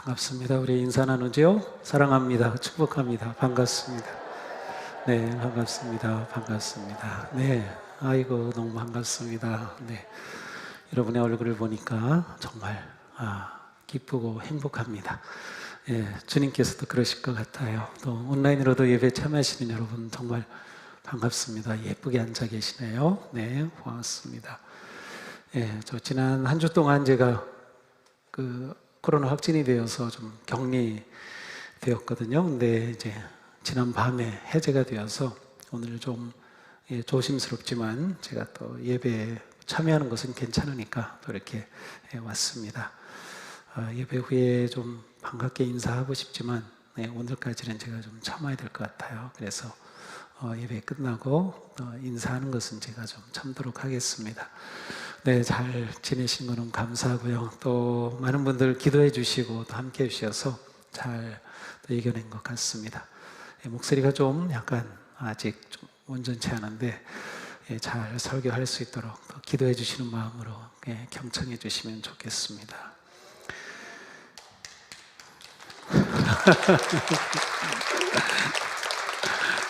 반갑습니다. 우리 인사 나누죠? 사랑합니다. 축복합니다. 반갑습니다. 네, 반갑습니다. 반갑습니다. 네, 아이고 너무 반갑습니다. 네, 여러분의 얼굴을 보니까 정말 기쁘고 행복합니다. 예, 주님께서도 그러실 것 같아요. 또 온라인으로도 예배 참여하시는 여러분 정말 반갑습니다. 예쁘게 앉아 계시네요. 네, 고맙습니다. 예, 저 지난 한 주 동안 제가 코로나 확진이 되어서 좀 격리되었거든요. 근데 이제 지난 밤에 해제가 되어서 오늘 좀 조심스럽지만 제가 또 예배에 참여하는 것은 괜찮으니까 또 이렇게 왔습니다. 예배 후에 좀 반갑게 인사하고 싶지만 오늘까지는 제가 좀 참아야 될 것 같아요. 그래서 예배 끝나고 인사하는 것은 제가 좀 참도록 하겠습니다. 네, 잘 지내신 거는 감사하고요. 또 많은 분들 기도해 주시고 또 함께 해 주셔서 잘 이겨낸 것 같습니다. 목소리가 좀 약간 아직 좀 온전치 않은데 잘 설교할 수 있도록 기도해 주시는 마음으로 경청해 주시면 좋겠습니다.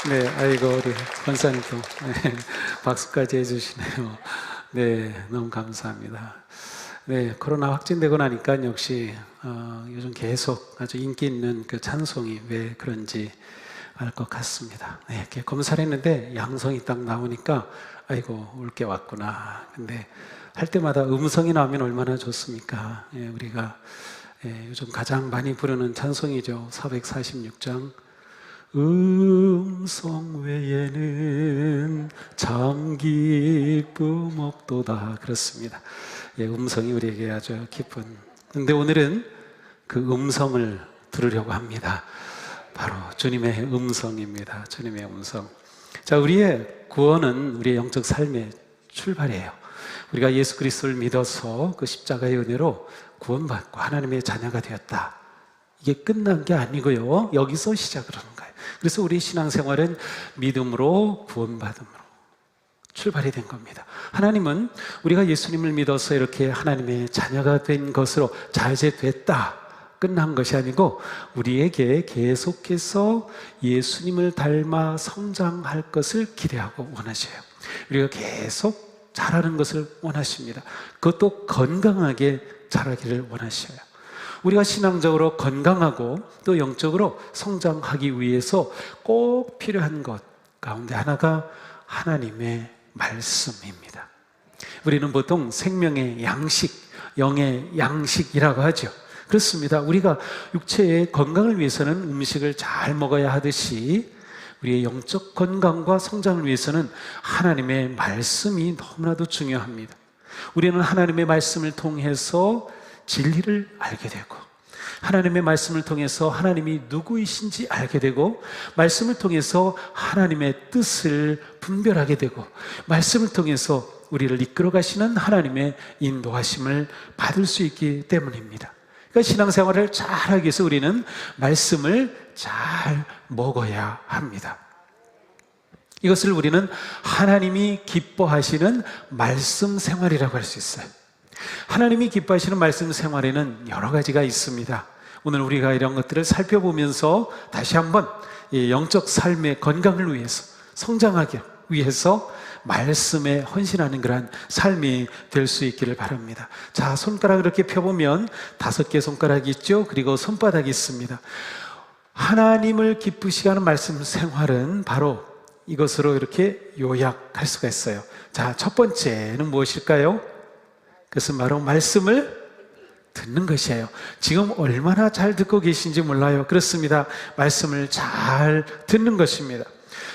네, 아이고 우리 권사님도 박수까지 해주시네요. 네, 너무 감사합니다. 네, 코로나 확진되고 나니까 역시 요즘 계속 아주 인기 있는 그 찬송이 왜 그런지 알 것 같습니다. 네, 이렇게 검사를 했는데 양성이 딱 나오니까 아이고 올 게 왔구나. 근데 할 때마다 음성이 나오면 얼마나 좋습니까? 우리가 요즘 가장 많이 부르는 찬송이죠. 446장. 음성 외에는 참 기쁨 없도다. 그렇습니다. 음성이 우리에게 아주 기쁜. 근데 오늘은 그 음성을 들으려고 합니다. 바로 주님의 음성입니다. 주님의 음성. 자, 우리의 구원은 우리의 영적 삶의 출발이에요. 우리가 예수 그리스도를 믿어서 그 십자가의 은혜로 구원받고 하나님의 자녀가 되었다. 이게 끝난 게 아니고요. 여기서 시작을 하는 거예요. 그래서 우리 신앙생활은 믿음으로 구원받음으로 출발이 된 겁니다. 하나님은 우리가 예수님을 믿어서 이렇게 하나님의 자녀가 된 것으로 자 이제 됐다 끝난 것이 아니고 우리에게 계속해서 예수님을 닮아 성장할 것을 기대하고 원하셔요. 우리가 계속 자라는 것을 원하십니다. 그것도 건강하게 자라기를 원하셔요. 우리가 신앙적으로 건강하고 또 영적으로 성장하기 위해서 꼭 필요한 것 가운데 하나가 하나님의 말씀입니다. 우리는 보통 생명의 양식, 영의 양식이라고 하죠. 그렇습니다. 우리가 육체의 건강을 위해서는 음식을 잘 먹어야 하듯이 우리의 영적 건강과 성장을 위해서는 하나님의 말씀이 너무나도 중요합니다. 우리는 하나님의 말씀을 통해서 진리를 알게 되고 하나님의 말씀을 통해서 하나님이 누구이신지 알게 되고 말씀을 통해서 하나님의 뜻을 분별하게 되고 말씀을 통해서 우리를 이끌어 가시는 하나님의 인도하심을 받을 수 있기 때문입니다. 그러니까 신앙생활을 잘하기 위해서 우리는 말씀을 잘 먹어야 합니다. 이것을 우리는 하나님이 기뻐하시는 말씀 생활이라고 할 수 있어요. 하나님이 기뻐하시는 말씀 생활에는 여러 가지가 있습니다. 오늘 우리가 이런 것들을 살펴보면서 다시 한번 영적 삶의 건강을 위해서 성장하기 위해서 말씀에 헌신하는 그러한 삶이 될 수 있기를 바랍니다. 자, 손가락을 이렇게 펴보면 5개 손가락이 있죠. 그리고 손바닥이 있습니다. 하나님을 기쁘시게 하는 말씀 생활은 바로 이것으로 이렇게 요약할 수가 있어요. 자, 첫 번째는 무엇일까요? 그것은 바로 말씀을 듣는 것이에요. 지금 얼마나 잘 듣고 계신지 몰라요. 그렇습니다. 말씀을 잘 듣는 것입니다.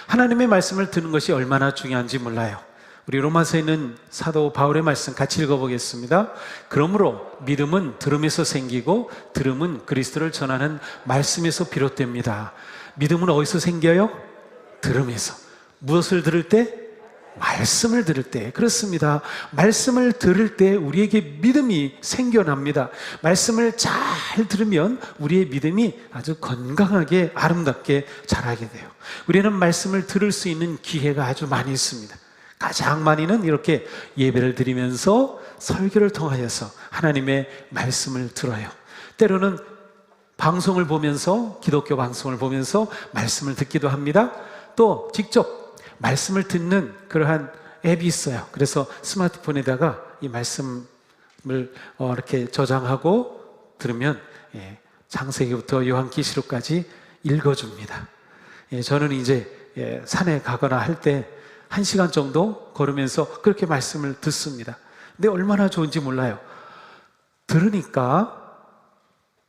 하나님의 말씀을 듣는 것이 얼마나 중요한지 몰라요. 우리 로마서에 있는 사도 바울의 말씀 같이 읽어보겠습니다. 그러므로 믿음은 들음에서 생기고 들음은 그리스도를 전하는 말씀에서 비롯됩니다. 믿음은 어디서 생겨요? 들음에서. 무엇을 들을 때? 말씀을 들을 때. 그렇습니다. 말씀을 들을 때 우리에게 믿음이 생겨납니다. 말씀을 잘 들으면 우리의 믿음이 아주 건강하게 아름답게 자라게 돼요. 우리는 말씀을 들을 수 있는 기회가 아주 많이 있습니다. 가장 많이는 이렇게 예배를 드리면서 설교를 통하여서 하나님의 말씀을 들어요. 때로는 방송을 보면서, 기독교 방송을 보면서 말씀을 듣기도 합니다. 또 직접 말씀을 듣는 그러한 앱이 있어요. 그래서 스마트폰에다가 이 말씀을 이렇게 저장하고 들으면 창세기부터 요한계시록까지 읽어줍니다. 저는 이제 산에 가거나 할 때 1시간 정도 걸으면서 그렇게 말씀을 듣습니다. 근데 얼마나 좋은지 몰라요. 들으니까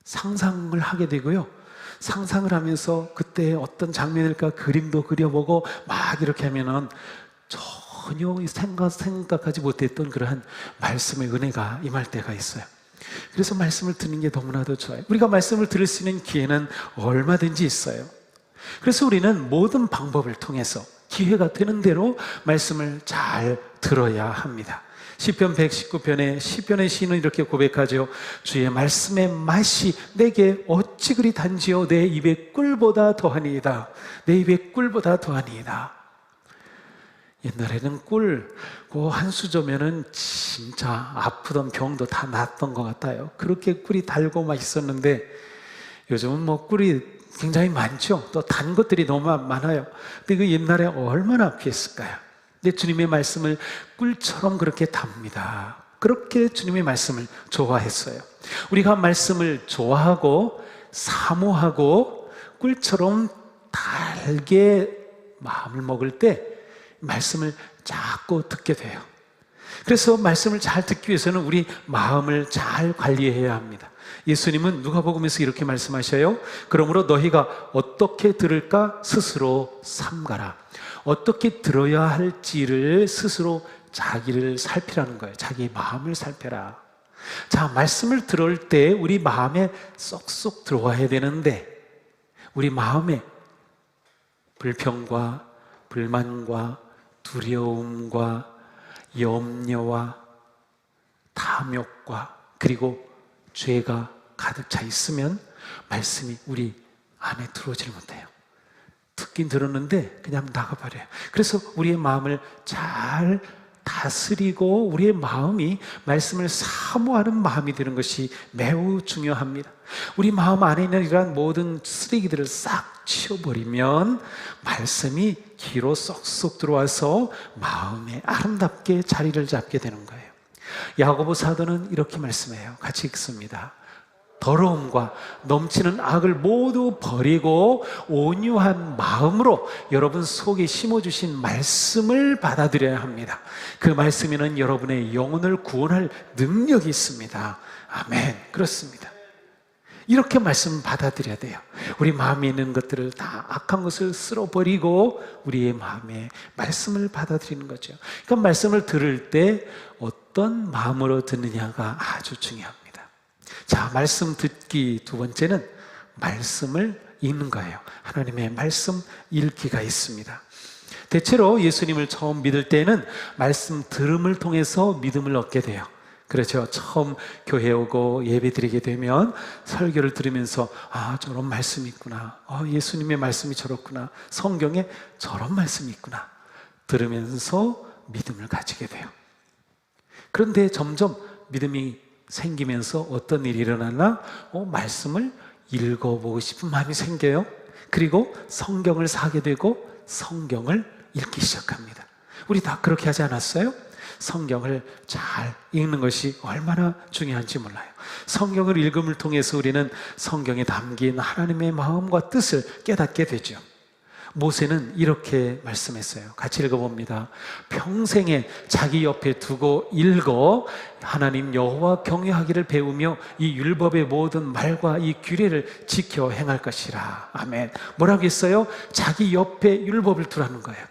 상상을 하게 되고요. 상상을 하면서 그때 어떤 장면일까 그림도 그려보고 막 이렇게 하면은 전혀 생각하지 못했던 그러한 말씀의 은혜가 임할 때가 있어요. 그래서 말씀을 듣는 게 너무나도 좋아요. 우리가 말씀을 들을 수 있는 기회는 얼마든지 있어요. 그래서 우리는 모든 방법을 통해서 기회가 되는 대로 말씀을 잘 들어야 합니다. 시편 119편에 시편의 시인은 이렇게 고백하죠. 주의 말씀의 맛이 내게 어찌 그리 단지요 내 입의 꿀보다 더하니이다. 내 입의 꿀보다 더하니이다. 옛날에는 꿀, 그 한 수저면은 진짜 아프던 병도 다 낫던 것 같아요. 그렇게 꿀이 달고 맛있었는데 요즘은 뭐 꿀이 굉장히 많죠. 또 단 것들이 너무 많아요. 근데 그 옛날에 얼마나 귀했을까요? 근데 주님의 말씀을 꿀처럼 그렇게 답니다. 그렇게 주님의 말씀을 좋아했어요. 우리가 말씀을 좋아하고 사모하고 꿀처럼 달게 마음을 먹을 때 말씀을 자꾸 듣게 돼요. 그래서 말씀을 잘 듣기 위해서는 우리 마음을 잘 관리해야 합니다. 예수님은 누가복음에서 이렇게 말씀하셔요. 그러므로 너희가 어떻게 들을까 스스로 삼가라. 어떻게 들어야 할지를 스스로 자기를 살피라는 거예요. 자기 마음을 살펴라. 자, 말씀을 들을 때 우리 마음에 쏙쏙 들어와야 되는데 우리 마음에 불평과 불만과 두려움과 염려와 탐욕과 그리고 죄가 가득 차 있으면 말씀이 우리 안에 들어오지를 못해요. 듣긴 들었는데 그냥 나가버려요. 그래서 우리의 마음을 잘 다스리고 우리의 마음이 말씀을 사모하는 마음이 되는 것이 매우 중요합니다. 우리 마음 안에 있는 이러한 모든 쓰레기들을 싹 치워버리면 말씀이 귀로 쏙쏙 들어와서 마음에 아름답게 자리를 잡게 되는 거예요. 야고보 사도는 이렇게 말씀해요. 같이 읽습니다. 더러움과 넘치는 악을 모두 버리고 온유한 마음으로 여러분 속에 심어주신 말씀을 받아들여야 합니다. 그 말씀에는 여러분의 영혼을 구원할 능력이 있습니다. 아멘. 그렇습니다. 이렇게 말씀 받아들여야 돼요. 우리 마음에 있는 것들을 다 악한 것을 쓸어버리고 우리의 마음에 말씀을 받아들이는 거죠. 그러니까 말씀을 들을 때 어떤 마음으로 듣느냐가 아주 중요합니다. 자, 말씀 듣기 두 번째는 말씀을 읽는 거예요. 하나님의 말씀 읽기가 있습니다. 대체로 예수님을 처음 믿을 때는 말씀 들음을 통해서 믿음을 얻게 돼요. 그렇죠. 처음 교회 오고 예배 드리게 되면 설교를 들으면서 아, 저런 말씀이 있구나. 예수님의 말씀이 저렇구나. 성경에 저런 말씀이 있구나. 들으면서 믿음을 가지게 돼요. 그런데 점점 믿음이 생기면서 어떤 일이 일어나나? 말씀을 읽어보고 싶은 마음이 생겨요. 그리고 성경을 사게 되고 성경을 읽기 시작합니다. 우리 다 그렇게 하지 않았어요? 성경을 잘 읽는 것이 얼마나 중요한지 몰라요. 성경을 읽음을 통해서 우리는 성경에 담긴 하나님의 마음과 뜻을 깨닫게 되죠. 모세는 이렇게 말씀했어요. 같이 읽어봅니다. 평생에 자기 옆에 두고 읽어 하나님 여호와 경외하기를 배우며 이 율법의 모든 말과 이 규례를 지켜 행할 것이라. 아멘. 뭐라고 했어요? 자기 옆에 율법을 두라는 거예요.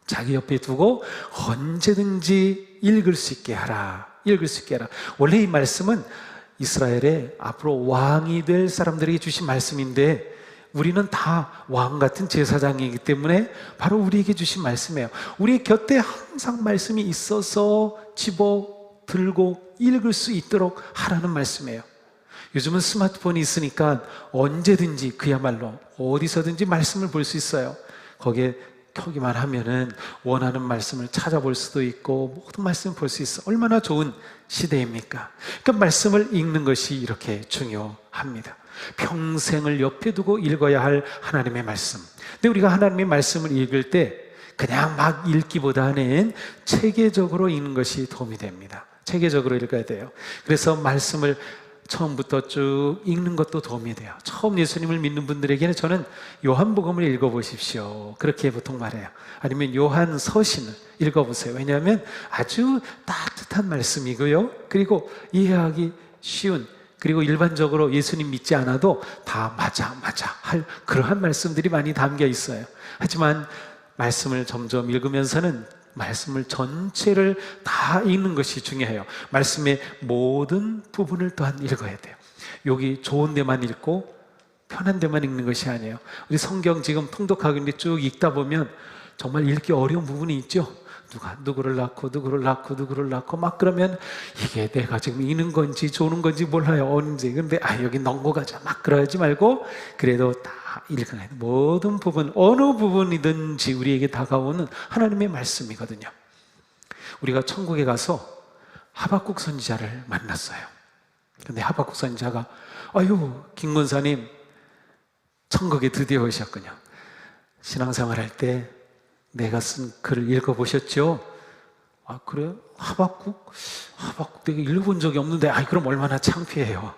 자기 옆에 두고 언제든지 읽을 수 있게 하라. 읽을 수 있게 하라. 원래 이 말씀은 이스라엘의 앞으로 왕이 될 사람들에게 주신 말씀인데 우리는 다 왕 같은 제사장이기 때문에 바로 우리에게 주신 말씀이에요. 우리 곁에 항상 말씀이 있어서 집어 들고 읽을 수 있도록 하라는 말씀이에요. 요즘은 스마트폰이 있으니까 언제든지 그야말로 어디서든지 말씀을 볼 수 있어요. 거기에 켜기만 하면은 원하는 말씀을 찾아볼 수도 있고 모든 말씀을 볼 수 있어. 얼마나 좋은 시대입니까? 그러니까 말씀을 읽는 것이 이렇게 중요합니다. 평생을 옆에 두고 읽어야 할 하나님의 말씀. 근데 우리가 하나님의 말씀을 읽을 때 그냥 막 읽기보다는 체계적으로 읽는 것이 도움이 됩니다. 체계적으로 읽어야 돼요. 그래서 말씀을 처음부터 쭉 읽는 것도 도움이 돼요. 처음 예수님을 믿는 분들에게는 저는 요한복음을 읽어보십시오, 그렇게 보통 말해요. 아니면 요한 서신을 읽어보세요. 왜냐하면 아주 따뜻한 말씀이고요, 그리고 이해하기 쉬운, 그리고 일반적으로 예수님 믿지 않아도 다 맞아 할 그러한 말씀들이 많이 담겨 있어요. 하지만 말씀을 점점 읽으면서는 말씀을 전체를 다 읽는 것이 중요해요. 말씀의 모든 부분을 또한 읽어야 돼요. 여기 좋은 데만 읽고 편한 데만 읽는 것이 아니에요. 우리 성경 지금 통독하고 있는데 쭉 읽다 보면 정말 읽기 어려운 부분이 있죠. 누가 누구를 낳고 막 그러면 이게 내가 지금 읽는 건지 좋은 건지 몰라요. 언제. 근데 여기 넘어가자 막 그러지 말고 그래도 다 읽어야 돼요. 모든 부분, 어느 부분이든지 우리에게 다가오는 하나님의 말씀이거든요. 우리가 천국에 가서 하박국 선지자를 만났어요. 근데 하박국 선지자가 김 권사님 천국에 드디어 오셨군요. 신앙생활 할 때 내가 쓴 글을 읽어보셨죠? 그래요? 하박국 내가 읽어본 적이 없는데 그럼 얼마나 창피해요.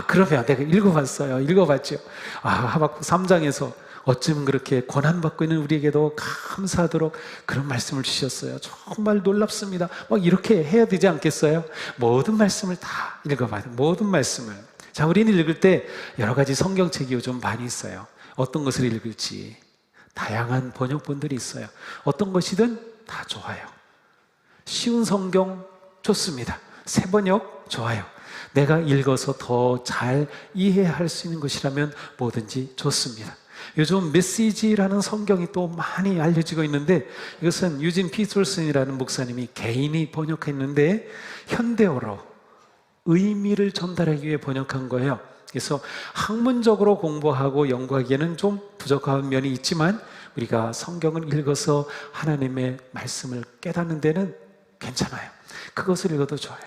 그러면 내가 읽어봤죠. 하박국 3장에서 어쩌면 그렇게 고난받고 있는 우리에게도 감사하도록 그런 말씀을 주셨어요. 정말 놀랍습니다. 이렇게 해야 되지 않겠어요? 모든 말씀을 다 읽어봐요. 모든 말씀을. 자, 우리는 읽을 때 여러 가지 성경책이 요즘 많이 있어요. 어떤 것을 읽을지 다양한 번역본들이 있어요. 어떤 것이든 다 좋아요. 쉬운 성경 좋습니다. 새 번역 좋아요. 내가 읽어서 더 잘 이해할 수 있는 것이라면 뭐든지 좋습니다. 요즘 메시지라는 성경이 또 많이 알려지고 있는데 이것은 유진 피터슨이라는 목사님이 개인이 번역했는데 현대어로 의미를 전달하기 위해 번역한 거예요. 그래서 학문적으로 공부하고 연구하기에는 좀 부족한 면이 있지만 우리가 성경을 읽어서 하나님의 말씀을 깨닫는 데는 괜찮아요. 그것을 읽어도 좋아요.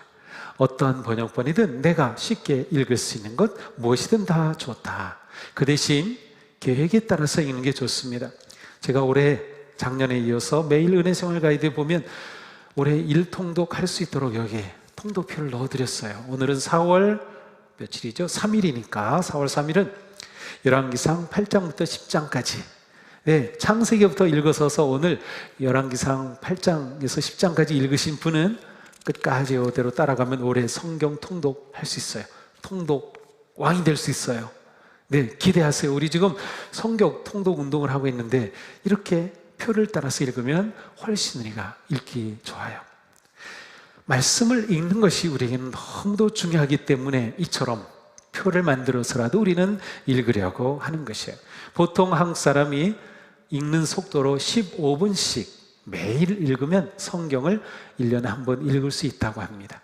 어떠한 번역본이든 내가 쉽게 읽을 수 있는 것 무엇이든 다 좋다. 그 대신 계획에 따라서 읽는 게 좋습니다. 제가 올해 작년에 이어서 매일 은혜생활 가이드에 보면 올해 1통독 할 수 있도록 여기에 통독표를 넣어드렸어요. 오늘은 4월 며칠이죠? 3일이니까 4월 3일은 열왕기상 8장부터 10장까지 창세기부터 읽어서서 오늘 열왕기상 8장에서 10장까지 읽으신 분은 끝까지 이대로 따라가면 올해 성경 통독할 수 있어요. 통독 왕이 될 수 있어요. 기대하세요. 우리 지금 성경 통독 운동을 하고 있는데 이렇게 표를 따라서 읽으면 훨씬 우리가 읽기 좋아요. 말씀을 읽는 것이 우리에게는 너무도 중요하기 때문에 이처럼 표를 만들어서라도 우리는 읽으려고 하는 것이에요. 보통 한국 사람이 읽는 속도로 15분씩 매일 읽으면 성경을 1년에 한 번 읽을 수 있다고 합니다.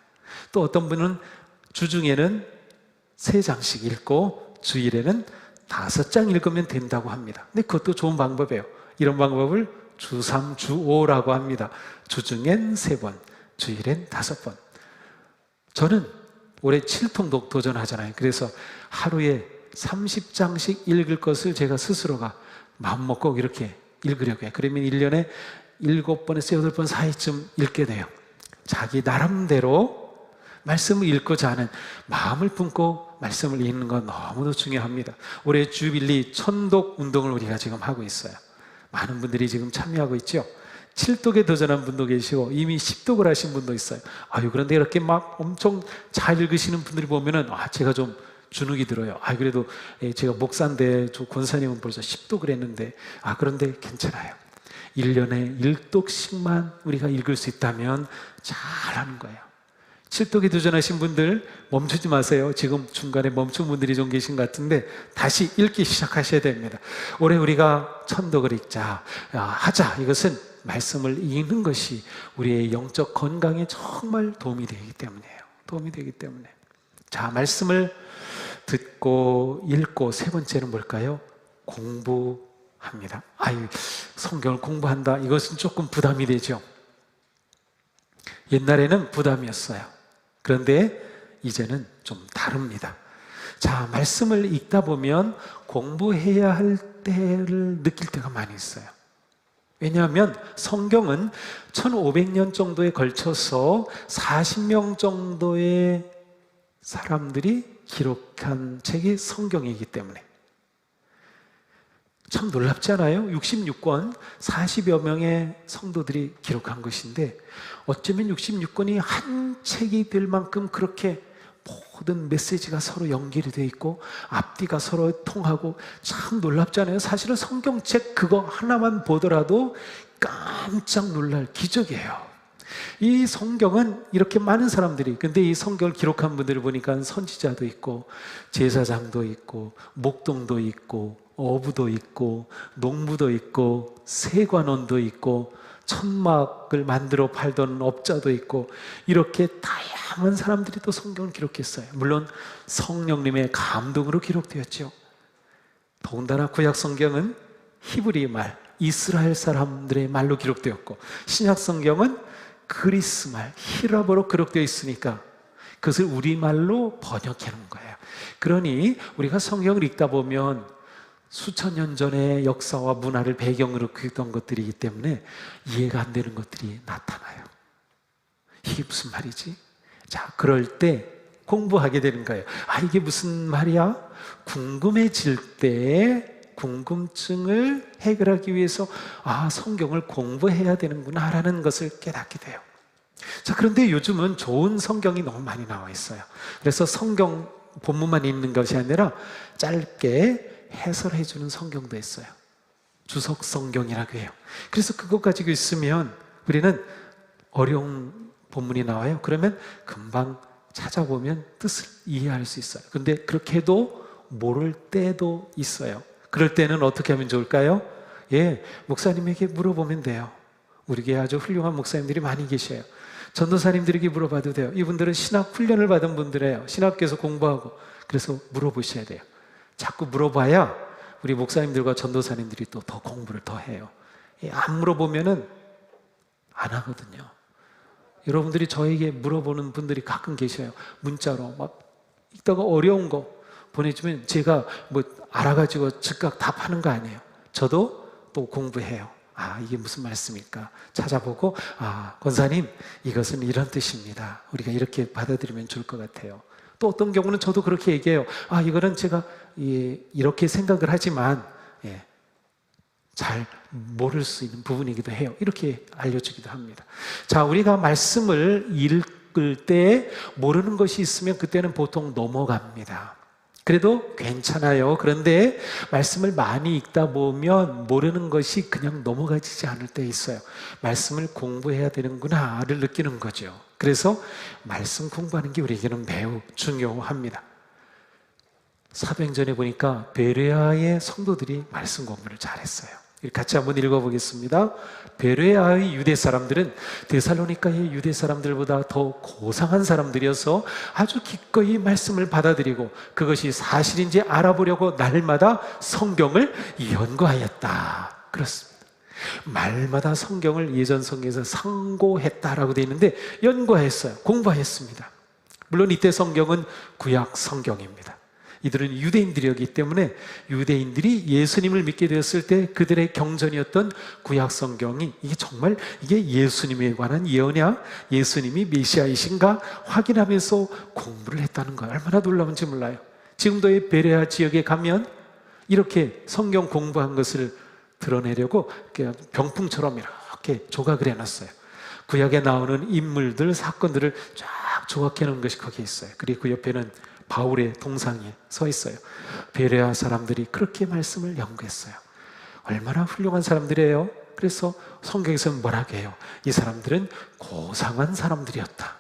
또 어떤 분은 주중에는 3장씩 읽고 주일에는 5장 읽으면 된다고 합니다. 근데 그것도 좋은 방법이에요. 이런 방법을 주3, 주5라고 합니다. 주중엔 3번, 주일엔 5번. 저는 올해 7통독 도전하잖아요. 그래서 하루에 30장씩 읽을 것을 제가 스스로가 마음먹고 이렇게 읽으려고 해요. 그러면 1년에 7번에서 8번 사이쯤 읽게 돼요. 자기 나름대로 말씀을 읽고자 하는 마음을 품고 말씀을 읽는 건 너무도 중요합니다. 올해 주빌리 천독 운동을 우리가 지금 하고 있어요. 많은 분들이 지금 참여하고 있죠. 7독에 도전한 분도 계시고 이미 10독을 하신 분도 있어요. 그런데 이렇게 막 엄청 잘 읽으시는 분들이 보면은 제가 좀 주눅이 들어요. 그래도 제가 목사인데 저 권사님은 벌써 10독을 했는데 그런데 괜찮아요. 1년에 1독씩만 우리가 읽을 수 있다면 잘하는 거예요. 7독에 도전하신 분들 멈추지 마세요. 지금 중간에 멈춘 분들이 좀 계신 것 같은데 다시 읽기 시작하셔야 됩니다. 올해 우리가 천독을 읽자 하자. 이것은 말씀을 읽는 것이 우리의 영적 건강에 정말 도움이 되기 때문이에요. 도움이 되기 때문에. 자, 말씀을 듣고 읽고 세 번째는 뭘까요? 공부합니다. 성경을 공부한다, 이것은 조금 부담이 되죠. 옛날에는 부담이었어요. 그런데 이제는 좀 다릅니다. 자, 말씀을 읽다 보면 공부해야 할 때를 느낄 때가 많이 있어요. 왜냐하면 성경은 1500년 정도에 걸쳐서 40명 정도의 사람들이 기록한 책이 성경이기 때문에. 참 놀랍지 않아요? 66권 40여 명의 성도들이 기록한 것인데 어쩌면 66권이 한 책이 될 만큼 그렇게 모든 메시지가 서로 연결이 되어 있고 앞뒤가 서로 통하고 참 놀랍지 않아요? 사실은 성경책 그거 하나만 보더라도 깜짝 놀랄 기적이에요. 이 성경은 이렇게 많은 사람들이, 근데 이 성경을 기록한 분들을 보니까 선지자도 있고 제사장도 있고 목동도 있고 어부도 있고 농부도 있고 세관원도 있고 천막을 만들어 팔던 업자도 있고 이렇게 다양한 사람들이 또 성경을 기록했어요. 물론 성령님의 감동으로 기록되었죠. 더군다나 구약 성경은 히브리 말, 이스라엘 사람들의 말로 기록되었고 신약 성경은 그리스 말, 히라보로 기록되어 있으니까 그것을 우리말로 번역해 놓은 거예요. 그러니 우리가 성경을 읽다 보면 수천 년 전의 역사와 문화를 배경으로 그렸던 것들이기 때문에 이해가 안 되는 것들이 나타나요. 이게 무슨 말이지? 자, 그럴 때 공부하게 되는 거예요. 아, 이게 무슨 말이야? 궁금해질 때 궁금증을 해결하기 위해서 아, 성경을 공부해야 되는구나 라는 것을 깨닫게 돼요. 자, 그런데 요즘은 좋은 성경이 너무 많이 나와 있어요. 그래서 성경 본문만 읽는 것이 아니라 짧게 해설해 주는 성경도 있어요. 주석 성경이라고 해요. 그래서 그거 가지고 있으면 우리는 어려운 본문이 나와요. 그러면 금방 찾아보면 뜻을 이해할 수 있어요. 근데 그렇게 해도 모를 때도 있어요. 그럴 때는 어떻게 하면 좋을까요? 예, 목사님에게 물어보면 돼요. 우리 교회에 아주 훌륭한 목사님들이 많이 계셔요. 전도사님들에게 물어봐도 돼요. 이분들은 신학 훈련을 받은 분들이에요. 신학교에서 공부하고. 그래서 물어보셔야 돼요. 자꾸 물어봐야 우리 목사님들과 전도사님들이 또 더 공부를 더 해요. 안 물어보면은 안 하거든요. 여러분들이 저에게 물어보는 분들이 가끔 계셔요. 문자로 막 읽다가 어려운 거 보내주면 제가 뭐 알아가지고 즉각 답하는 거 아니에요. 저도 또 공부해요. 아, 이게 무슨 말씀일까? 찾아보고 아, 권사님 이것은 이런 뜻입니다. 우리가 이렇게 받아들이면 좋을 것 같아요. 또 어떤 경우는 저도 그렇게 얘기해요. 아, 이거는 제가 이렇게 생각을 하지만 잘 모를 수 있는 부분이기도 해요. 이렇게 알려주기도 합니다. 자, 우리가 말씀을 읽을 때 모르는 것이 있으면 그때는 보통 넘어갑니다. 그래도 괜찮아요. 그런데 말씀을 많이 읽다 보면 모르는 것이 그냥 넘어가지지 않을 때 있어요. 말씀을 공부해야 되는구나를 느끼는 거죠. 그래서 말씀 공부하는 게 우리에게는 매우 중요합니다. 사도행전에 보니까 베레아의 성도들이 말씀 공부를 잘했어요. 같이 한번 읽어보겠습니다. 베레아의 유대 사람들은 데살로니가의 유대 사람들보다 더 고상한 사람들이어서 아주 기꺼이 말씀을 받아들이고 그것이 사실인지 알아보려고 날마다 성경을 연구하였다. 그렇습니다. 말마다 성경을 예전 성경에서 상고했다라고 되어 있는데 연구했어요. 공부했습니다. 물론 이때 성경은 구약 성경입니다. 이들은 유대인들이었기 때문에 유대인들이 예수님을 믿게 되었을 때 그들의 경전이었던 구약 성경이 이게 정말 이게 예수님에 관한 예언이야? 예수님이 메시아이신가? 확인하면서 공부를 했다는 거예요. 얼마나 놀라운지 몰라요. 지금도 이 베레아 지역에 가면 이렇게 성경 공부한 것을 드러내려고 병풍처럼 이렇게 조각을 해놨어요. 구약에 나오는 인물들, 사건들을 쫙 조각해 놓은 것이 거기에 있어요. 그리고 그 옆에는 바울의 동상이 서 있어요. 베레아 사람들이 그렇게 말씀을 연구했어요. 얼마나 훌륭한 사람들이에요. 그래서 성경에서는 뭐라고 해요? 이 사람들은 고상한 사람들이었다.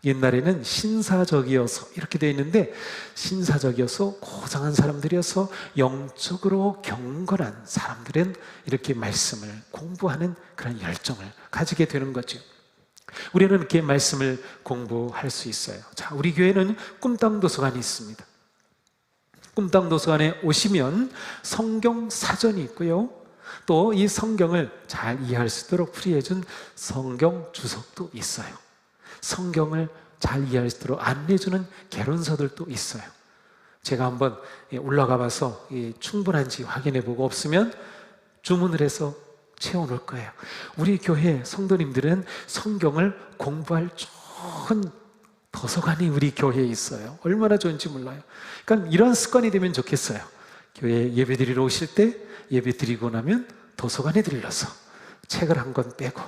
옛날에는 신사적이어서 이렇게 되어 있는데 신사적이어서 고상한 사람들이어서 영적으로 경건한 사람들은 이렇게 말씀을 공부하는 그런 열정을 가지게 되는 거죠. 우리는 이렇게 말씀을 공부할 수 있어요. 자, 우리 교회는 꿈땅 도서관이 있습니다. 꿈땅 도서관에 오시면 성경 사전이 있고요. 또 이 성경을 잘 이해할 수 있도록 풀이해준 성경 주석도 있어요. 성경을 잘 이해할 수 있도록 안내해주는 개론서들도 있어요. 제가 한번 올라가 봐서 충분한지 확인해보고 없으면 주문을 해서 채워놓을 거예요. 우리 교회 성도님들은 성경을 공부할 좋은 도서관이 우리 교회에 있어요. 얼마나 좋은지 몰라요. 그러니까 이런 습관이 되면 좋겠어요. 교회 예배 드리러 오실 때 예배 드리고 나면 도서관에 들러서 책을 한 권 빼고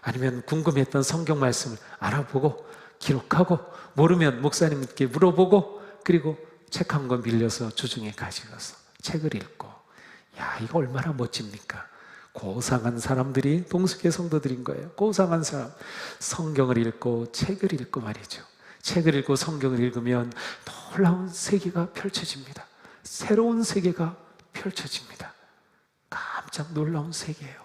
아니면 궁금했던 성경 말씀을 알아보고 기록하고 모르면 목사님께 물어보고 그리고 책 한 권 빌려서 주중에 가져가서 책을 읽고 야 이거 얼마나 멋집니까? 고상한 사람들이 동숙의 성도들인 거예요. 고상한 사람 성경을 읽고 책을 읽고 말이죠. 책을 읽고 성경을 읽으면 놀라운 세계가 펼쳐집니다. 새로운 세계가 펼쳐집니다. 깜짝 놀라운 세계예요.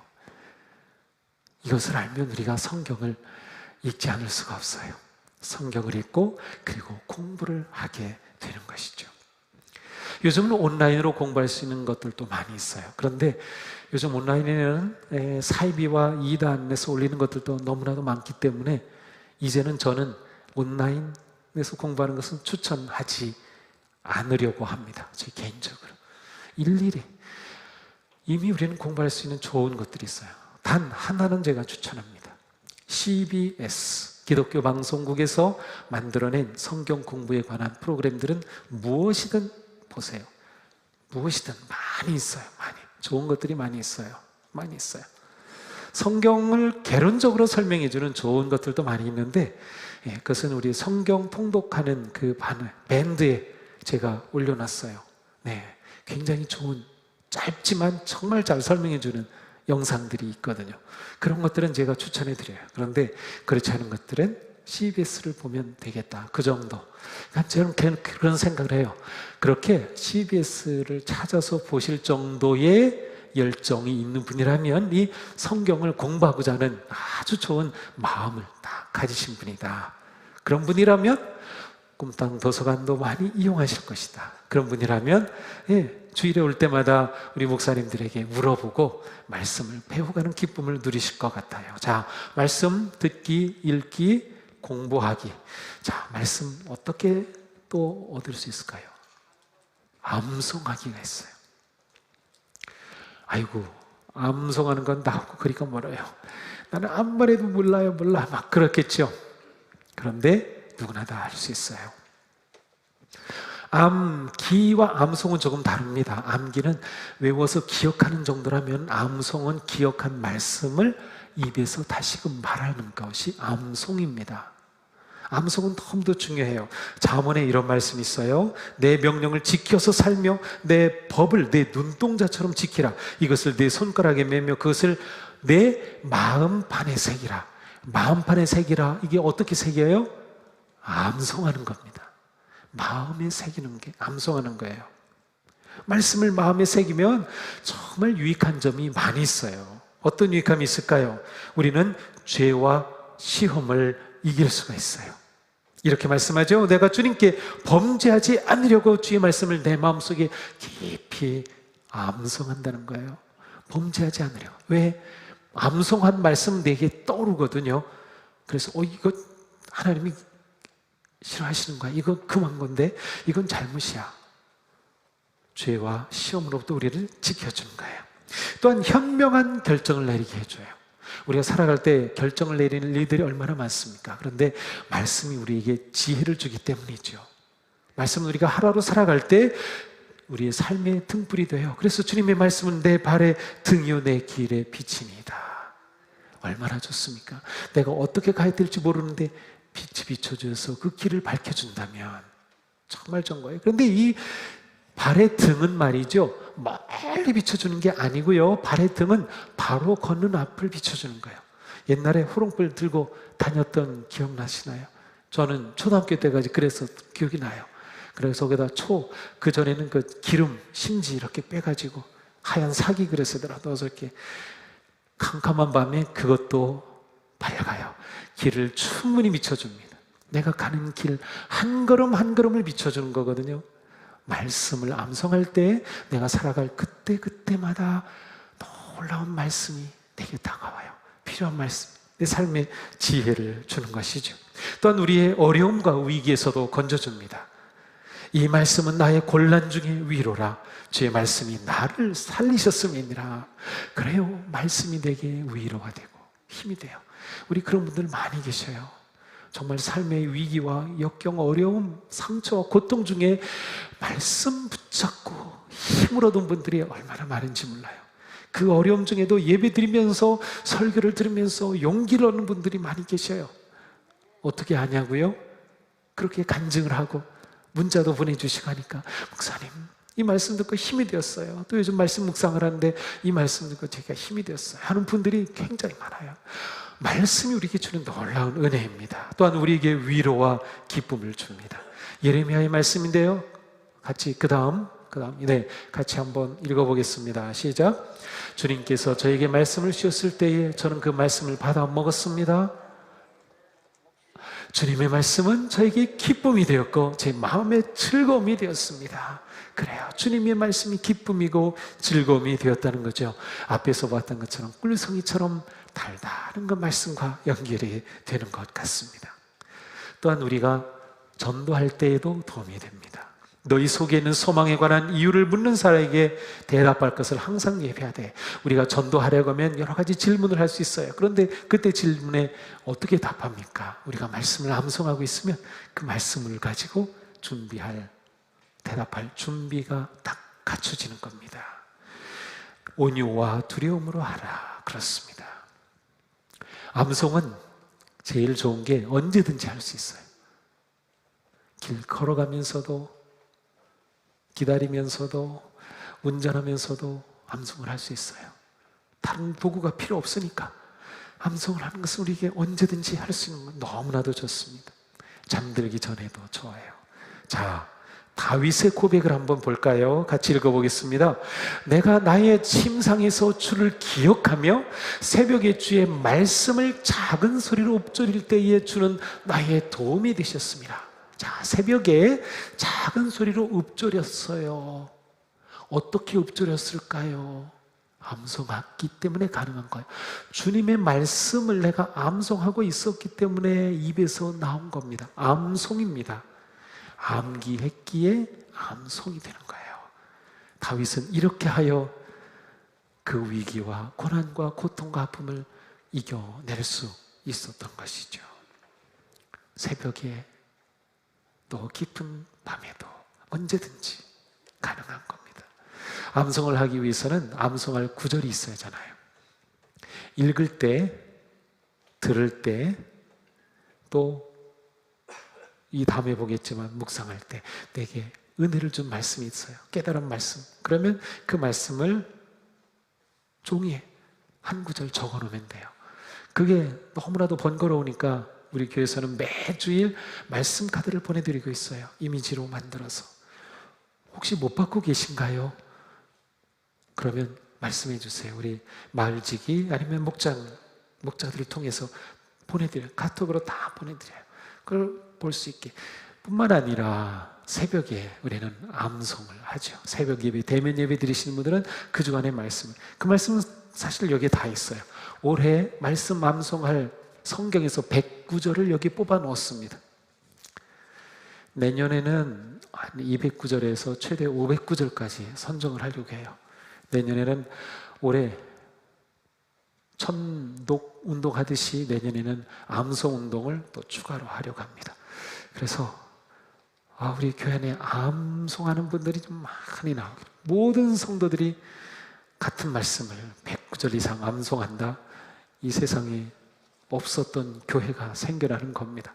이것을 알면 우리가 성경을 읽지 않을 수가 없어요. 성경을 읽고 그리고 공부를 하게 되는 것이죠. 요즘은 온라인으로 공부할 수 있는 것들도 많이 있어요. 그런데 요즘 온라인에는 사이비와 이단에서 올리는 것들도 너무나도 많기 때문에 이제는 저는 온라인에서 공부하는 것은 추천하지 않으려고 합니다. 제 개인적으로 일일이 이미 우리는 공부할 수 있는 좋은 것들이 있어요. 단 하나는 제가 추천합니다. CBS 기독교 방송국에서 만들어낸 성경 공부에 관한 프로그램들은 무엇이든 보세요. 무엇이든 많이 있어요. 많이 좋은 것들이 많이 있어요. 많이 있어요. 성경을 개론적으로 설명해 주는 좋은 것들도 많이 있는데 그것은 우리 성경 통독하는 그 밴드에 제가 올려놨어요. 네, 굉장히 좋은 짧지만 정말 잘 설명해 주는 영상들이 있거든요. 그런 것들은 제가 추천해 드려요. 그런데 그렇지 않은 것들은 CBS를 보면 되겠다. 그 정도. 그러니까 저는 그런 생각을 해요. 그렇게 CBS를 찾아서 보실 정도의 열정이 있는 분이라면 이 성경을 공부하고자 하는 아주 좋은 마음을 딱 가지신 분이다. 그런 분이라면 꿈땅 도서관도 많이 이용하실 것이다. 그런 분이라면 주일에 올 때마다 우리 목사님들에게 물어보고 말씀을 배워가는 기쁨을 누리실 것 같아요. 자, 말씀 듣기, 읽기, 공부하기. 자, 말씀 어떻게 또 얻을 수 있을까요? 암송하기가 있어요. 아이고, 암송하는 건 나하고 거리가 멀어요. 나는 암만 해도 몰라요, 몰라. 막 그렇겠죠. 그런데 누구나 다 할 수 있어요. 암기와 암송은 조금 다릅니다. 암기는 외워서 기억하는 정도라면 암송은 기억한 말씀을 입에서 다시금 말하는 것이 암송입니다. 암송은 너무도 중요해요. 잠언에 이런 말씀이 있어요. 내 명령을 지켜서 살며 내 법을 내 눈동자처럼 지키라. 이것을 내 손가락에 매며 그것을 내 마음판에 새기라. 마음판에 새기라. 이게 어떻게 새겨요? 암송하는 겁니다. 마음에 새기는 게 암송하는 거예요. 말씀을 마음에 새기면 정말 유익한 점이 많이 있어요. 어떤 유익함이 있을까요? 우리는 죄와 시험을 이길 수가 있어요. 이렇게 말씀하죠. 내가 주님께 범죄하지 않으려고 주의 말씀을 내 마음속에 깊이 암송한다는 거예요. 범죄하지 않으려고. 왜? 암송한 말씀은 내게 떠오르거든요. 그래서 이거 하나님이 싫어하시는 거야. 이거 금한 건데 이건 잘못이야. 죄와 시험으로부터 우리를 지켜주는 거예요. 또한 현명한 결정을 내리게 해줘요. 우리가 살아갈 때 결정을 내리는 일들이 얼마나 많습니까? 그런데 말씀이 우리에게 지혜를 주기 때문이죠. 말씀은 우리가 하루하루 살아갈 때 우리의 삶의 등불이 돼요. 그래서 주님의 말씀은 내 발의 등이요 내 길의 빛이니이다. 얼마나 좋습니까? 내가 어떻게 가야 될지 모르는데 빛이 비춰줘서 그 길을 밝혀준다면 정말 좋은 거예요. 그런데 이 발의 등은 말이죠, 멀리 비춰주는 게 아니고요, 발의 등은 바로 걷는 앞을 비춰주는 거예요. 옛날에 호롱불 들고 다녔던 기억나시나요? 저는 초등학교 때까지 그래서 기억이 나요. 그래서 거기다 그 전에는 그 기름, 심지 이렇게 빼가지고 하얀 사기 그릇에다가 넣어서 이렇게 캄캄한 밤에 그것도 밝아요. 길을 충분히 비춰줍니다. 내가 가는 길 한 걸음 한 걸음을 비춰주는 거거든요. 말씀을 암송할 때 내가 살아갈 그때마다 놀라운 말씀이 내게 다가와요. 필요한 말씀, 내 삶의 지혜를 주는 것이죠. 또한 우리의 어려움과 위기에서도 건져줍니다. 이 말씀은 나의 곤란 중에 위로라. 주의 말씀이 나를 살리셨음이니라. 그래요, 말씀이 내게 위로가 되고 힘이 돼요. 우리 그런 분들 많이 계셔요. 정말 삶의 위기와 역경, 어려움, 상처와 고통 중에 말씀 붙잡고 힘을 얻은 분들이 얼마나 많은지 몰라요. 그 어려움 중에도 예배 드리면서, 설교를 들으면서 용기를 얻는 분들이 많이 계셔요. 어떻게 하냐고요? 그렇게 간증을 하고 문자도 보내주시고 하니까, 목사님 이 말씀 듣고 힘이 되었어요. 또 요즘 말씀 묵상을 하는데 이 말씀 듣고 제가 힘이 되었어요 하는 분들이 굉장히 많아요. 말씀이 우리에게 주는 놀라운 은혜입니다. 또한 우리에게 위로와 기쁨을 줍니다. 예레미야의 말씀인데요, 같이 그 다음 같이 한번 읽어보겠습니다. 시작. 주님께서 저에게 말씀을 주셨을 때에 저는 그 말씀을 받아 먹었습니다. 주님의 말씀은 저에게 기쁨이 되었고 제 마음의 즐거움이 되었습니다. 그래요, 주님의 말씀이 기쁨이고 즐거움이 되었다는 거죠. 앞에서 봤던 것처럼 꿀송이처럼 달달한 그 말씀과 연결이 되는 것 같습니다. 또한 우리가 전도할 때에도 도움이 됩니다. 너희 속에 있는 소망에 관한 이유를 묻는 사람에게 대답할 것을 항상 예비하되, 우리가 전도하려고 하면 여러 가지 질문을 할 수 있어요. 그런데 그때 질문에 어떻게 답합니까? 우리가 말씀을 암송하고 있으면 그 말씀을 가지고 대답할 준비가 딱 갖춰지는 겁니다. 온유와 두려움으로 하라. 그렇습니다. 암송은 제일 좋은 게 언제든지 할 수 있어요. 길 걸어가면서도, 기다리면서도, 운전하면서도 암송을 할 수 있어요. 다른 도구가 필요 없으니까 암송을 하는 것은 우리에게 언제든지 할 수 있는 건 너무나도 좋습니다. 잠들기 전에도 좋아요. 자, 다윗의 고백을 한번 볼까요? 같이 읽어보겠습니다. 내가 나의 침상에서 주를 기억하며 새벽에 주의 말씀을 작은 소리로 읊조릴 때에 주는 나의 도움이 되셨습니다. 자, 새벽에 작은 소리로 읊조렸어요. 어떻게 읊조렸을까요? 암송했기 때문에 가능한 거예요. 주님의 말씀을 내가 암송하고 있었기 때문에 입에서 나온 겁니다. 암송입니다. 암기했기에 암송이 되는 거예요. 다윗은 이렇게 하여 그 위기와 고난과 고통과 아픔을 이겨낼 수 있었던 것이죠. 새벽에 또 깊은 밤에도 언제든지 가능한 겁니다. 암송을 하기 위해서는 암송할 구절이 있어야 하잖아요. 읽을 때, 들을 때, 또 이 다음에 보겠지만 묵상할 때 내게 은혜를 준 말씀이 있어요. 깨달은 말씀. 그러면 그 말씀을 종이에 한 구절 적어놓으면 돼요. 그게 너무나도 번거로우니까 우리 교회에서는 매주일 말씀 카드를 보내드리고 있어요. 이미지로 만들어서. 혹시 못 받고 계신가요? 그러면 말씀해 주세요. 우리 마을지기 아니면 목자들을 통해서 보내드려요. 카톡으로 다 보내드려요. 그걸 볼 수 있게. 뿐만 아니라 새벽에 우리는 암송을 하죠. 새벽 예배, 대면 예배 드리시는 분들은 그 주간의 말씀, 그 말씀은 사실 여기에 다 있어요. 올해 말씀 암송할 성경에서 109절을 여기 뽑아 놓았습니다. 내년에는 한 209절에서 최대 509절까지 선정을 하려고 해요. 내년에는 올해 천독 운동하듯이 내년에는 암송 운동을 또 추가로 하려고 합니다. 그래서 우리 교회 안에 암송하는 분들이 좀 많이 나오고, 모든 성도들이 같은 말씀을 109절 이상 암송한다, 이 세상에 없었던 교회가 생겨나는 겁니다.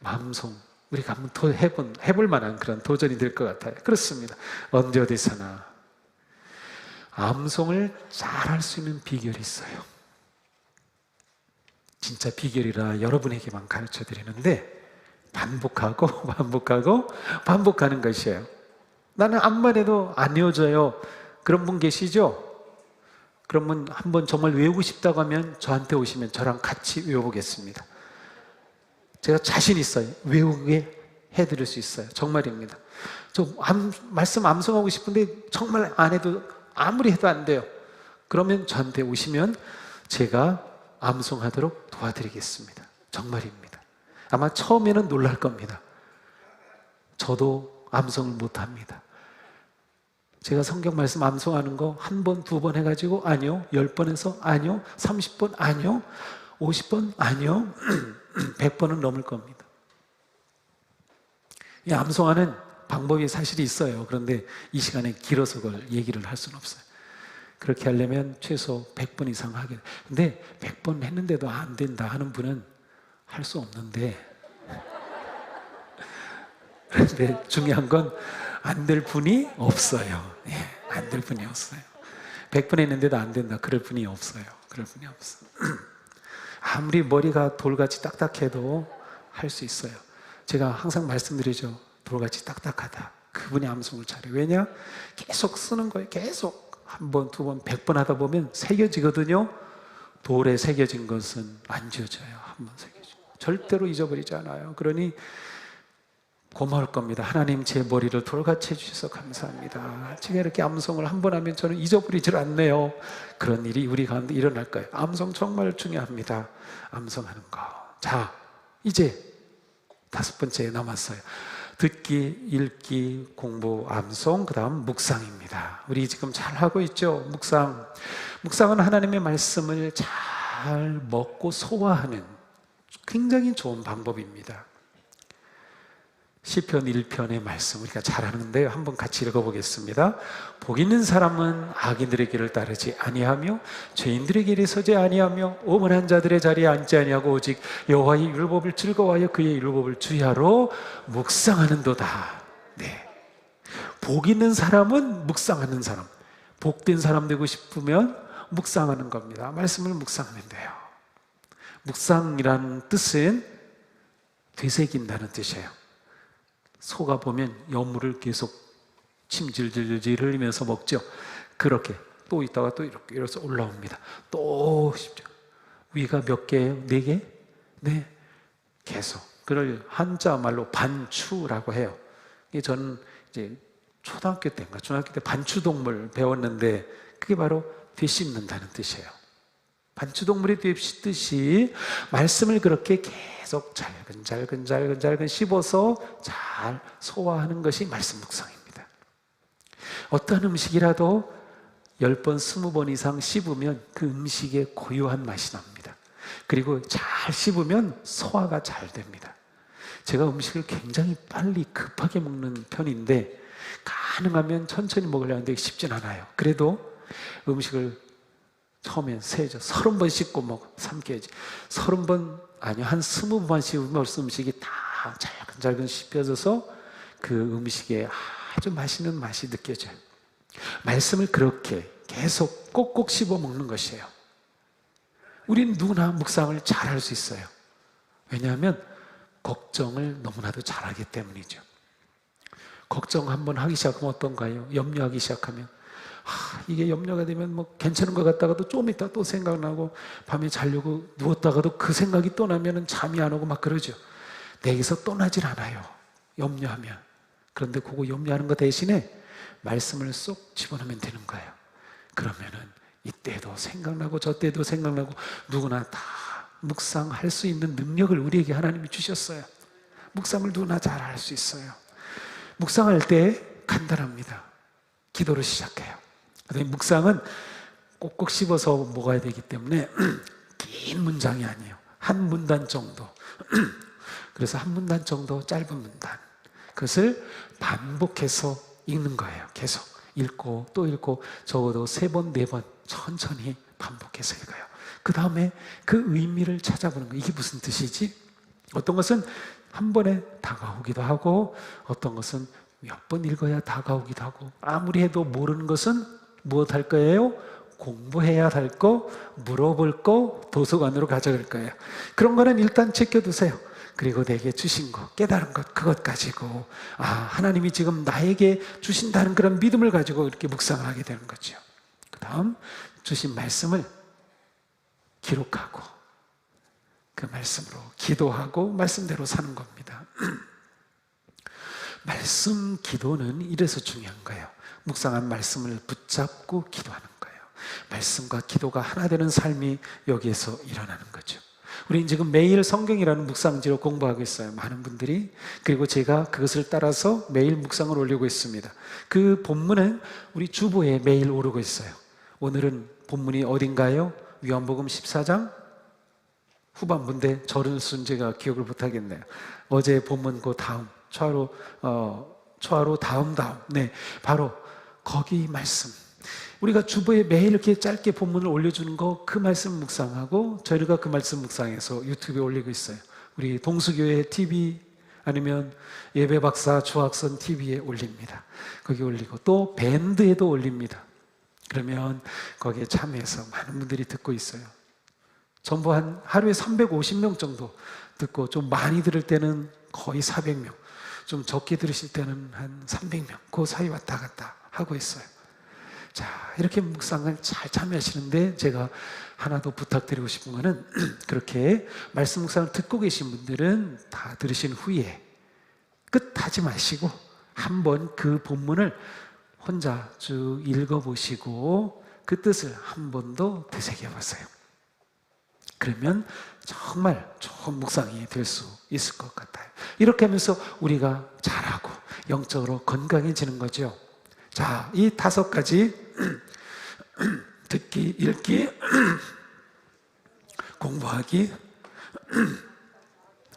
암송 우리가 한번 해볼 만한 그런 도전이 될 것 같아요. 그렇습니다. 언제 어디서나 암송을 잘할 수 있는 비결이 있어요. 진짜 비결이라 여러분에게만 가르쳐 드리는데, 반복하는 것이에요. 나는 암만 해도 안 외워져요. 그런 분 계시죠? 그러면 한번 정말 외우고 싶다고 하면 저한테 오시면 저랑 같이 외워보겠습니다. 제가 자신 있어요. 외우게 해드릴 수 있어요. 정말입니다. 저 말씀 암송하고 싶은데 정말 안 해도, 아무리 해도 안 돼요. 그러면 저한테 오시면 제가 암송하도록 도와드리겠습니다. 정말입니다. 아마 처음에는 놀랄 겁니다. 저도 암송을 못합니다. 제가 성경 말씀 암송하는 거 한 번, 두 번 해가지고 아니요, 10번 해서 아니요, 30번 아니요, 50번 아니요, 100번은 넘을 겁니다. 이 암송하는 방법이 사실 있어요. 그런데 이 시간에 길어서 그걸 얘기를 할 수는 없어요. 그렇게 하려면 최소 100번 이상 하게. 근데 100번 했는데도 안 된다 하는 분은 할 수 없는데, 그런데 중요한 건 안 될 분이 없어요. 예, 안 될 분이 없어요. 100번 했는데도 안 된다 그럴 분이 없어요. 그럴 분이 없어요. 아무리 머리가 돌같이 딱딱해도 할 수 있어요. 제가 항상 말씀드리죠. 돌같이 딱딱하다. 그분이 암송을 잘해요. 왜냐? 계속 쓰는 거예요. 계속 한 번, 두 번, 100번 하다 보면 새겨지거든요. 돌에 새겨진 것은 안 지워져요. 한 번 새겨지고 절대로 잊어버리지 않아요. 그러니 고마울 겁니다. 하나님, 제 머리를 돌같이 해주셔서 감사합니다. 제가 이렇게 암송을 한 번 하면 저는 잊어버리질 않네요. 그런 일이 우리 가운데 일어날 거예요. 암송 정말 중요합니다. 암송하는 거. 자, 이제 5번째 남았어요. 듣기, 읽기, 공부, 암송, 그 다음 묵상입니다. 우리 지금 잘하고 있죠? 묵상. 묵상은 하나님의 말씀을 잘 먹고 소화하는 굉장히 좋은 방법입니다. 시편 1편의 말씀 우리가 잘 아는데요. 한번 같이 읽어보겠습니다. 복 있는 사람은 악인들의 길을 따르지 아니하며 죄인들의 길에 서지 아니하며 오만한 자들의 자리에 앉지 아니하고 오직 여호와의 율법을 즐거워하여 그의 율법을 주야로 묵상하는도다. 네. 복 있는 사람은 묵상하는 사람. 복된 사람 되고 싶으면 묵상하는 겁니다. 말씀을 묵상하면 돼요. 묵상이라는 뜻은 되새긴다는 뜻이에요. 소가 보면 여물을 계속 침 질질질 흘리면서 먹죠. 그렇게 또 있다가 또 이렇게 이래서 올라옵니다. 또 쉽죠. 위가 몇 개예요? 4개? 네. 계속. 그걸 한자 말로 반추라고 해요. 저는 이제 초등학교 때인가 중학교 때 반추동물 배웠는데 그게 바로 되씹는다는 뜻이에요. 반추동물이 되씹듯이 말씀을 그렇게 계속 잘근 씹어서 잘 소화하는 것이 말씀 묵상입니다. 어떤 음식이라도 10번, 20번 이상 씹으면 그 음식의 고유한 맛이 납니다. 그리고 잘 씹으면 소화가 잘 됩니다. 제가 음식을 굉장히 빨리 급하게 먹는 편인데 가능하면 천천히 먹으려고 하는데 쉽진 않아요. 그래도 음식을 처음엔 세죠. 30번 씹고 삼켜야지. 30번, 아니요, 한 20번 씹으면 음식이 다 잘근 씹혀져서 그 음식에 아주 맛있는 맛이 느껴져요. 말씀을 그렇게 계속 꼭꼭 씹어 먹는 것이에요. 우린 누구나 묵상을 잘할 수 있어요. 왜냐하면 걱정을 너무나도 잘하기 때문이죠. 걱정 한번 하기 시작하면 어떤가요? 염려하기 시작하면 이게 염려가 되면 괜찮은 것 같다가도 좀 있다 또 생각나고 밤에 자려고 누웠다가도 그 생각이 또 나면 잠이 안 오고 막 그러죠. 내게서 떠나질 않아요. 염려하면. 그런데 그거 염려하는 거 대신에 말씀을 쏙 집어넣으면 되는 거예요. 그러면은 이때도 생각나고 저때도 생각나고 누구나 다 묵상할 수 있는 능력을 우리에게 하나님이 주셨어요. 묵상을 누구나 잘 할 수 있어요. 묵상할 때 간단합니다. 기도로 시작해요. 묵상은 꼭꼭 씹어서 먹어야 되기 때문에 긴 문장이 아니에요. 한 문단 정도. 그래서 한 문단 정도 짧은 문단. 그것을 반복해서 읽는 거예요. 계속 읽고 또 읽고 적어도 3번, 4번 천천히 반복해서 읽어요. 그 다음에 그 의미를 찾아보는 거예요. 이게 무슨 뜻이지? 어떤 것은 한 번에 다가오기도 하고 어떤 것은 몇 번 읽어야 다가오기도 하고 아무리 해도 모르는 것은 무엇 할 거예요? 공부해야 할 거, 물어볼 거, 도서관으로 가져갈 거예요. 그런 거는 일단 챙겨두세요. 그리고 내게 주신 것, 깨달은 것, 그것 가지고 하나님이 지금 나에게 주신다는 그런 믿음을 가지고 이렇게 묵상을 하게 되는 거죠. 그 다음 주신 말씀을 기록하고 그 말씀으로 기도하고 말씀대로 사는 겁니다. 말씀 기도는 이래서 중요한 거예요. 묵상한 말씀을 붙잡고 기도하는 거예요. 말씀과 기도가 하나 되는 삶이 여기에서 일어나는 거죠. 우리는 지금 매일 성경이라는 묵상지로 공부하고 있어요, 많은 분들이. 그리고 제가 그것을 따라서 매일 묵상을 올리고 있습니다. 그 본문은 우리 주보에 매일 오르고 있어요. 오늘은 본문이 어딘가요? 요한복음 14장 후반부인데 저를 쓴 제가 기억을 못하겠네요. 어제 본문 그 다음 초하루 다음 네, 바로 거기 말씀. 우리가 주보에 매일 이렇게 짧게 본문을 올려주는 거, 그 말씀 묵상하고 저희가 그 말씀 묵상해서 유튜브에 올리고 있어요. 우리 동수교회 TV 아니면 예배박사 주학선 TV에 올립니다. 거기 올리고 또 밴드에도 올립니다. 그러면 거기에 참여해서 많은 분들이 듣고 있어요. 전부 한 하루에 350명 정도 듣고, 좀 많이 들을 때는 거의 400명, 좀 적게 들으실 때는 한 300명, 그 사이 왔다 갔다 하고 있어요. 자, 이렇게 묵상을 잘 참여하시는데 제가 하나 더 부탁드리고 싶은 거는 그렇게 말씀 묵상을 듣고 계신 분들은 다 들으신 후에 끝하지 마시고 한번 그 본문을 혼자 쭉 읽어보시고 그 뜻을 한 번 더 되새겨보세요. 그러면 정말 좋은 묵상이 될 수 있을 것 같아요. 이렇게 하면서 우리가 잘하고 영적으로 건강해지는 거죠. 자, 이 5가지 듣기, 읽기, 공부하기,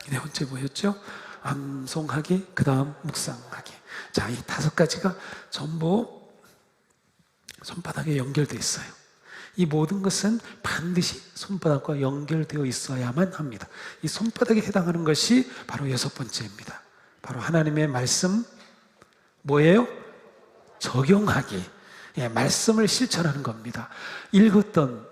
네 번째 뭐였죠? 암송하기, 그 다음 묵상하기. 자, 이 5가지가 전부 손바닥에 연결되어 있어요. 이 모든 것은 반드시 손바닥과 연결되어 있어야만 합니다. 이 손바닥에 해당하는 것이 바로 6번째입니다. 바로 하나님의 말씀, 뭐예요? 적용하기. 예, 말씀을 실천하는 겁니다. 읽었던,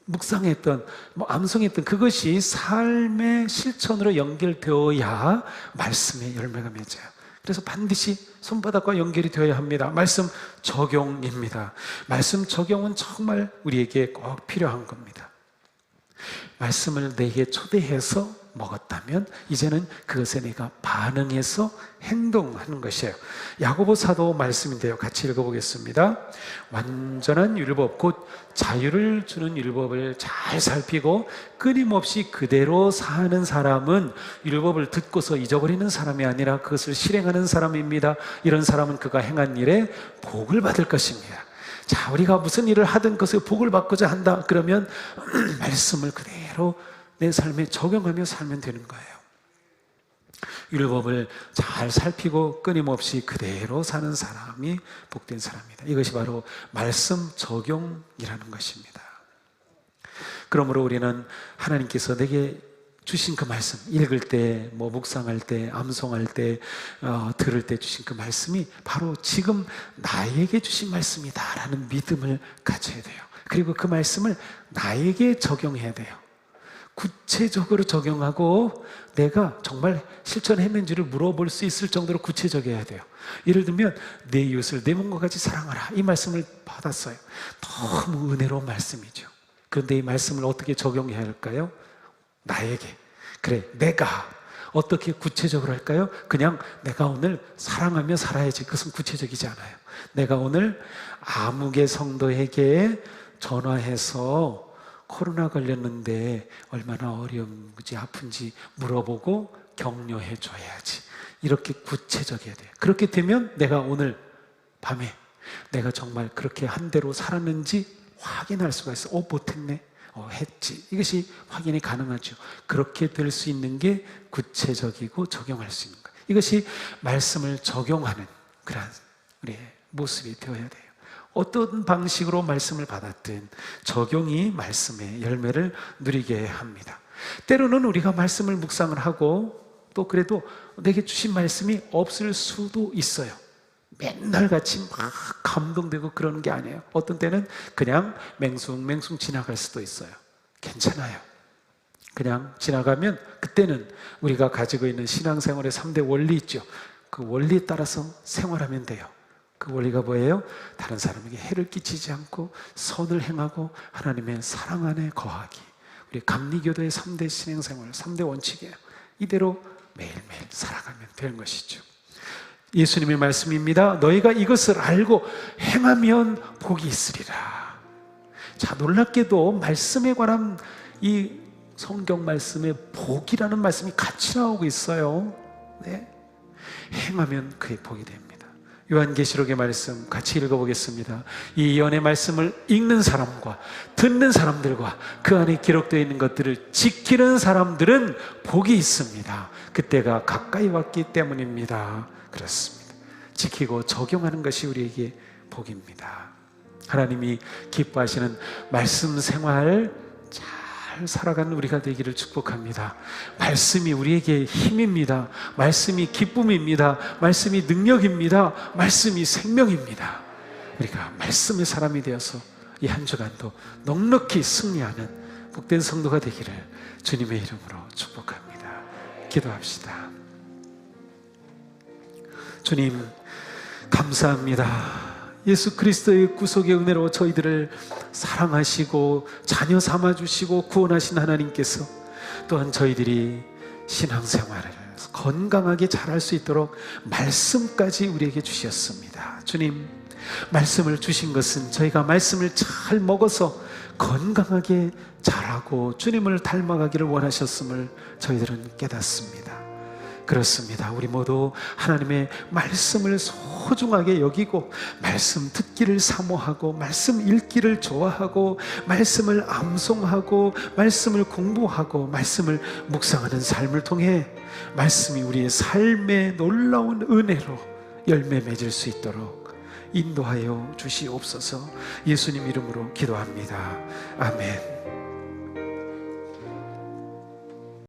묵상했던, 암송했던 그것이 삶의 실천으로 연결되어야 말씀의 열매가 맺어요. 그래서 반드시 손바닥과 연결이 되어야 합니다. 말씀 적용입니다. 말씀 적용은 정말 우리에게 꼭 필요한 겁니다. 말씀을 내게 초대해서 먹었다면 이제는 그것에 내가 반응해서 행동하는 것이에요. 야고보 사도 말씀인데요, 같이 읽어보겠습니다. 완전한 율법, 곧 자유를 주는 율법을 잘 살피고 끊임없이 그대로 사는 사람은 율법을 듣고서 잊어버리는 사람이 아니라 그것을 실행하는 사람입니다. 이런 사람은 그가 행한 일에 복을 받을 것입니다. 자, 우리가 무슨 일을 하든 그것에 복을 받고자 한다 그러면 말씀을 그대로 내 삶에 적용하며 살면 되는 거예요. 율법을 잘 살피고 끊임없이 그대로 사는 사람이 복된 사람입니다. 이것이 바로 말씀 적용이라는 것입니다. 그러므로 우리는 하나님께서 내게 주신 그 말씀, 읽을 때, 묵상할 때, 암송할 때, 들을 때 주신 그 말씀이 바로 지금 나에게 주신 말씀이다라는 믿음을 가져야 돼요. 그리고 그 말씀을 나에게 적용해야 돼요. 구체적으로 적용하고 내가 정말 실천했는지를 물어볼 수 있을 정도로 구체적이어야 돼요. 예를 들면 내 이웃을 내 몸과 같이 사랑하라, 이 말씀을 받았어요. 너무 은혜로운 말씀이죠. 그런데 이 말씀을 어떻게 적용해야 할까요? 나에게. 그래, 내가 어떻게 구체적으로 할까요? 그냥 내가 오늘 사랑하며 살아야지. 그것은 구체적이지 않아요. 내가 오늘 아무개 성도에게 전화해서 코로나 걸렸는데 얼마나 어려운지 아픈지 물어보고 격려해 줘야지. 이렇게 구체적이어야 돼요. 그렇게 되면 내가 오늘 밤에 내가 정말 그렇게 한 대로 살았는지 확인할 수가 있어. 못했네. 했지. 이것이 확인이 가능하죠. 그렇게 될 수 있는 게 구체적이고 적용할 수 있는 거예요. 이것이 말씀을 적용하는 그런 우리의 모습이 되어야 돼요. 어떤 방식으로 말씀을 받았든 적용이 말씀의 열매를 누리게 합니다. 때로는 우리가 말씀을 묵상을 하고 또 그래도 내게 주신 말씀이 없을 수도 있어요. 맨날 같이 막 감동되고 그러는 게 아니에요. 어떤 때는 그냥 맹숭맹숭 지나갈 수도 있어요. 괜찮아요. 그냥 지나가면 그때는 우리가 가지고 있는 신앙생활의 3대 원리 있죠. 그 원리에 따라서 생활하면 돼요. 그 원리가 뭐예요? 다른 사람에게 해를 끼치지 않고 선을 행하고 하나님의 사랑 안에 거하기. 우리 감리교도의 3대 신앙생활, 3대 원칙이에요. 이대로 매일매일 살아가면 되는 것이죠. 예수님의 말씀입니다. 너희가 이것을 알고 행하면 복이 있으리라. 자, 놀랍게도 말씀에 관한 이 성경 말씀에 복이라는 말씀이 같이 나오고 있어요. 네. 행하면 그의 복이 됩니다. 요한계시록의 말씀 같이 읽어보겠습니다. 이 예언의 말씀을 읽는 사람과 듣는 사람들과 그 안에 기록되어 있는 것들을 지키는 사람들은 복이 있습니다. 그때가 가까이 왔기 때문입니다. 그렇습니다. 지키고 적용하는 것이 우리에게 복입니다. 하나님이 기뻐하시는 말씀 생활 잘 살아가는 우리가 되기를 축복합니다. 말씀이 우리에게 힘입니다. 말씀이 기쁨입니다. 말씀이 능력입니다. 말씀이 생명입니다. 우리가 말씀의 사람이 되어서 이 한 주간도 넉넉히 승리하는 복된 성도가 되기를 주님의 이름으로 축복합니다. 기도합시다. 주님, 감사합니다. 예수 그리스도의 구속의 은혜로 저희들을 사랑하시고 자녀 삼아주시고 구원하신 하나님께서 또한 저희들이 신앙생활을 건강하게 잘할 수 있도록 말씀까지 우리에게 주셨습니다. 주님, 말씀을 주신 것은 저희가 말씀을 잘 먹어서 건강하게 자라고 주님을 닮아가기를 원하셨음을 저희들은 깨닫습니다. 그렇습니다. 우리 모두 하나님의 말씀을 소중하게 여기고 말씀 듣기를 사모하고 말씀 읽기를 좋아하고 말씀을 암송하고 말씀을 공부하고 말씀을 묵상하는 삶을 통해 말씀이 우리의 삶의 놀라운 은혜로 열매 맺을 수 있도록 인도하여 주시옵소서. 예수님 이름으로 기도합니다. 아멘.